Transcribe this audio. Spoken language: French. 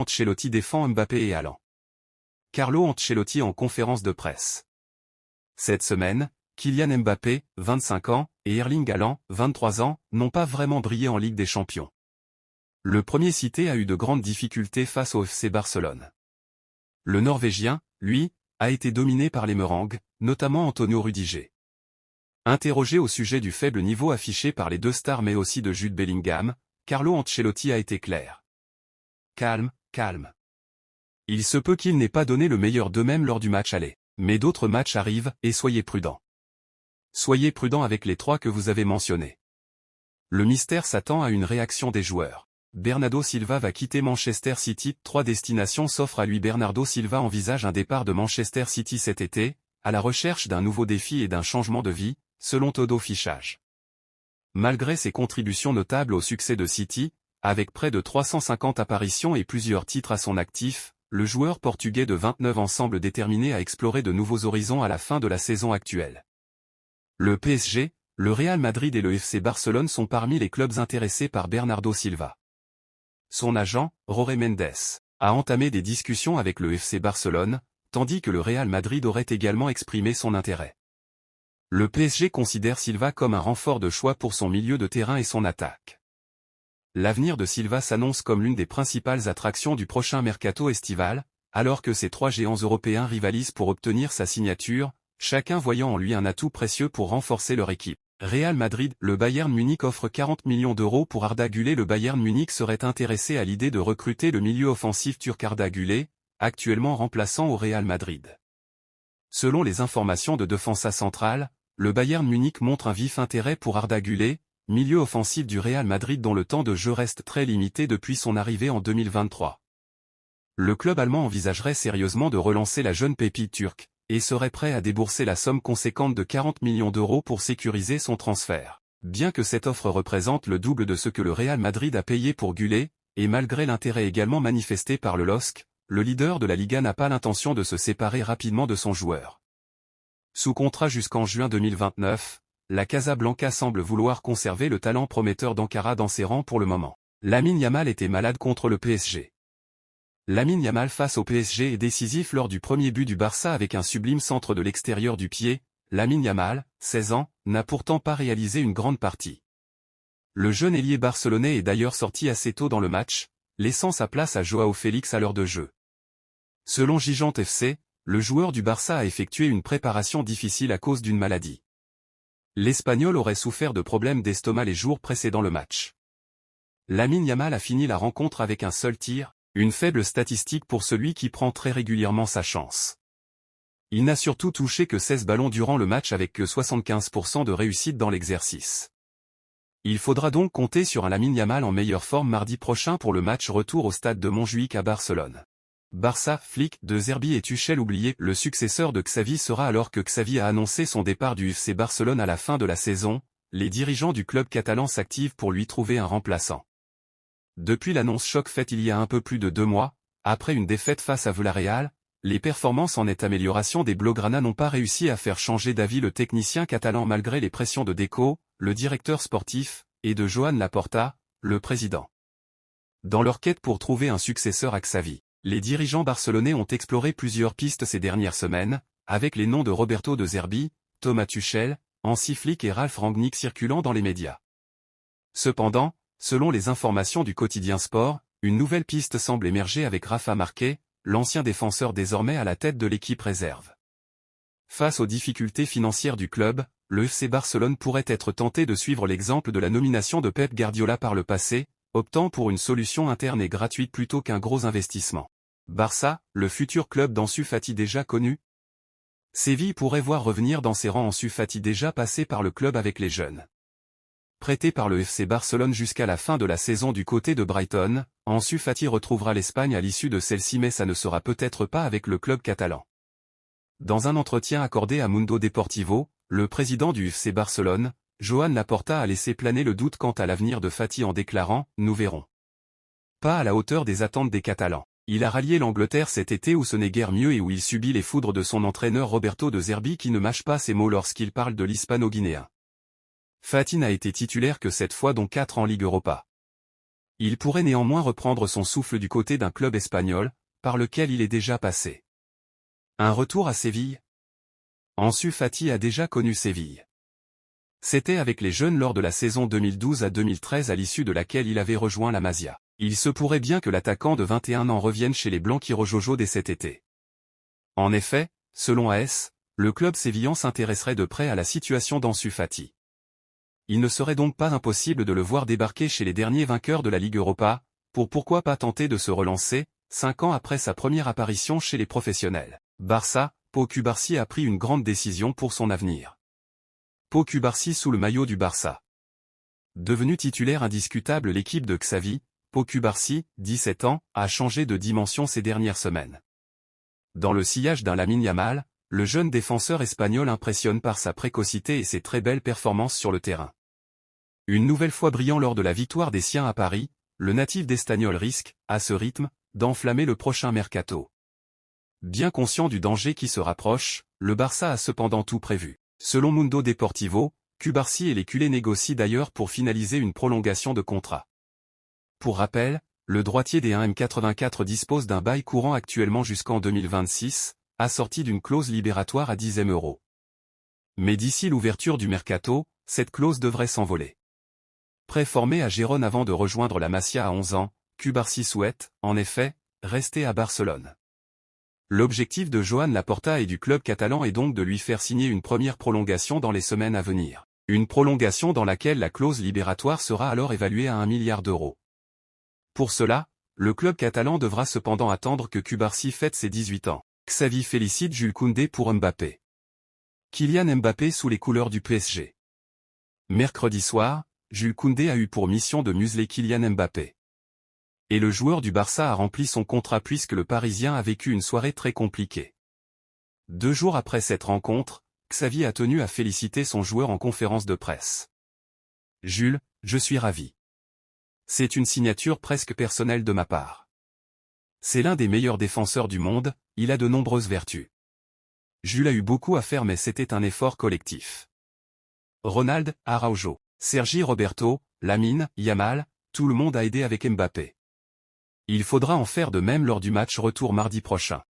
Ancelotti défend Mbappé et Haaland. Carlo Ancelotti en conférence de presse. Cette semaine, Kylian Mbappé, 25 ans, et Erling Haaland, 23 ans, n'ont pas vraiment brillé en Ligue des Champions. Le premier cité a eu de grandes difficultés face au FC Barcelone. Le Norvégien, lui, a été dominé par les Merengues, notamment Antonio Rudiger. Interrogé au sujet du faible niveau affiché par les deux stars mais aussi de Jude Bellingham, Carlo Ancelotti a été clair. Calme, calme. Il se peut qu'ils n'aient pas donné le meilleur d'eux-mêmes lors du match aller. Mais d'autres matchs arrivent, et soyez prudents. Soyez prudents avec les trois que vous avez mentionnés. Le mystère s'attend à une réaction des joueurs. Bernardo Silva va quitter Manchester City. 3 destinations s'offrent à lui. Bernardo Silva envisage un départ de Manchester City cet été, à la recherche d'un nouveau défi et d'un changement de vie, selon Todo Fichage. Malgré ses contributions notables au succès de City, avec près de 350 apparitions et plusieurs titres à son actif, le joueur portugais de 29 ans semble déterminé à explorer de nouveaux horizons à la fin de la saison actuelle. Le PSG, le Real Madrid et le FC Barcelone sont parmi les clubs intéressés par Bernardo Silva. Son agent, Jorge Mendes, a entamé des discussions avec le FC Barcelone, tandis que le Real Madrid aurait également exprimé son intérêt. Le PSG considère Silva comme un renfort de choix pour son milieu de terrain et son attaque. L'avenir de Silva s'annonce comme l'une des principales attractions du prochain mercato estival, alors que ces 3 géants européens rivalisent pour obtenir sa signature, chacun voyant en lui un atout précieux pour renforcer leur équipe. Real Madrid, le Bayern Munich offre 40 millions d'euros pour Arda Güler. Le Bayern Munich serait intéressé à l'idée de recruter le milieu offensif turc Arda Güler, actuellement remplaçant au Real Madrid. Selon les informations de Defensa Central, le Bayern Munich montre un vif intérêt pour Arda Güler, milieu offensif du Real Madrid dont le temps de jeu reste très limité depuis son arrivée en 2023. Le club allemand envisagerait sérieusement de relancer la jeune pépite turque, et serait prêt à débourser la somme conséquente de 40 millions d'euros pour sécuriser son transfert. Bien que cette offre représente le double de ce que le Real Madrid a payé pour Güler, et malgré l'intérêt également manifesté par le LOSC, le leader de la Liga n'a pas l'intention de se séparer rapidement de son joueur. Sous contrat jusqu'en juin 2029, la Casablanca semble vouloir conserver le talent prometteur d'Ankara dans ses rangs pour le moment. Lamine Yamal était malade contre le PSG. Lamine Yamal face au PSG est décisif lors du premier but du Barça avec un sublime centre de l'extérieur du pied. Lamine Yamal, 16 ans, n'a pourtant pas réalisé une grande partie. Le jeune ailier barcelonais est d'ailleurs sorti assez tôt dans le match, laissant sa place à Joao Félix à l'heure de jeu. Selon Gigante FC, le joueur du Barça a effectué une préparation difficile à cause d'une maladie. L'Espagnol aurait souffert de problèmes d'estomac les jours précédant le match. Lamine Yamal a fini la rencontre avec un seul tir, une faible statistique pour celui qui prend très régulièrement sa chance. Il n'a surtout touché que 16 ballons durant le match avec que 75% de réussite dans l'exercice. Il faudra donc compter sur un Lamine Yamal en meilleure forme mardi prochain pour le match retour au stade de Montjuïc à Barcelone. Barça, Flick, De Zerbi et Tuchel oubliés. Le successeur de Xavi sera alors que Xavi a annoncé son départ du FC Barcelone à la fin de la saison, les dirigeants du club catalan s'activent pour lui trouver un remplaçant. Depuis l'annonce choc faite il y a un peu plus de 2 mois, après une défaite face à Villarreal, les performances en nette amélioration des Blaugrana n'ont pas réussi à faire changer d'avis le technicien catalan malgré les pressions de Deco, le directeur sportif, et de Joan Laporta, le président. Dans leur quête pour trouver un successeur à Xavi, les dirigeants barcelonais ont exploré plusieurs pistes ces dernières semaines, avec les noms de Roberto De Zerbi, Thomas Tuchel, Hansi Flick et Ralf Rangnick circulant dans les médias. Cependant, selon les informations du quotidien Sport, une nouvelle piste semble émerger avec Rafa Marquez, l'ancien défenseur désormais à la tête de l'équipe réserve. Face aux difficultés financières du club, le FC Barcelone pourrait être tenté de suivre l'exemple de la nomination de Pep Guardiola par le passé, optant pour une solution interne et gratuite plutôt qu'un gros investissement. Barça, le futur club d'Ansu Fati déjà connu. Séville pourrait voir revenir dans ses rangs Ansu Fati déjà passé par le club avec les jeunes. Prêté par le FC Barcelone jusqu'à la fin de la saison du côté de Brighton, Ansu Fati retrouvera l'Espagne à l'issue de celle-ci mais ça ne sera peut-être pas avec le club catalan. Dans un entretien accordé à Mundo Deportivo, le président du FC Barcelone, Joan Laporta a laissé planer le doute quant à l'avenir de Fati en déclarant « Nous verrons ». Pas à la hauteur des attentes des Catalans. Il a rallié l'Angleterre cet été où ce n'est guère mieux et où il subit les foudres de son entraîneur Roberto De Zerbi qui ne mâche pas ses mots lorsqu'il parle de l'hispano-guinéen. Fati n'a été titulaire que 7 fois dont 4 en Ligue Europa. Il pourrait néanmoins reprendre son souffle du côté d'un club espagnol, par lequel il est déjà passé. Un retour à Séville? Ansu Fati a déjà connu Séville. C'était avec les jeunes lors de la saison 2012 à 2013 à l'issue de laquelle il avait rejoint la Masia. Il se pourrait bien que l'attaquant de 21 ans revienne chez les Blanquirojojo dès cet été. En effet, selon AS, le club sévillan s'intéresserait de près à la situation d'Ansu Fati. Il ne serait donc pas impossible de le voir débarquer chez les derniers vainqueurs de la Ligue Europa, pourquoi pas tenter de se relancer, 5 ans après sa première apparition chez les professionnels. Barça, Pau Cubarsí a pris une grande décision pour son avenir. Pau Cubarsí sous le maillot du Barça. Devenu titulaire indiscutable, l'équipe de Xavi, Pau Cubarsí, 17 ans, a changé de dimension ces dernières semaines. Dans le sillage d'un Lamine Yamal, le jeune défenseur espagnol impressionne par sa précocité et ses très belles performances sur le terrain. Une nouvelle fois brillant lors de la victoire des siens à Paris, le natif d'Estagnol risque, à ce rythme, d'enflammer le prochain mercato. Bien conscient du danger qui se rapproche, le Barça a cependant tout prévu. Selon Mundo Deportivo, Cubarsí et les culés négocient d'ailleurs pour finaliser une prolongation de contrat. Pour rappel, le droitier des 1m84 dispose d'un bail courant actuellement jusqu'en 2026, assorti d'une clause libératoire à 10 m €. Mais d'ici l'ouverture du mercato, cette clause devrait s'envoler. Préformé à Gérone avant de rejoindre la Masia à 11 ans, Cubarsí souhaite, en effet, rester à Barcelone. L'objectif de Joan Laporta et du club catalan est donc de lui faire signer une première prolongation dans les semaines à venir. Une prolongation dans laquelle la clause libératoire sera alors évaluée à 1 milliard d'euros. Pour cela, le club catalan devra cependant attendre que Cubarsí fête ses 18 ans. Xavi félicite Jules Koundé pour Mbappé. Kylian Mbappé sous les couleurs du PSG. Mercredi soir, Jules Koundé a eu pour mission de museler Kylian Mbappé. Et le joueur du Barça a rempli son contrat puisque le Parisien a vécu une soirée très compliquée. 2 jours après cette rencontre, Xavi a tenu à féliciter son joueur en conférence de presse. « Jules, je suis ravi. C'est une signature presque personnelle de ma part. C'est l'un des meilleurs défenseurs du monde, il a de nombreuses vertus. Jules a eu beaucoup à faire mais c'était un effort collectif. Ronald, Araujo, Sergi Roberto, Lamine, Yamal, tout le monde a aidé avec Mbappé. Il faudra en faire de même lors du match retour mardi prochain.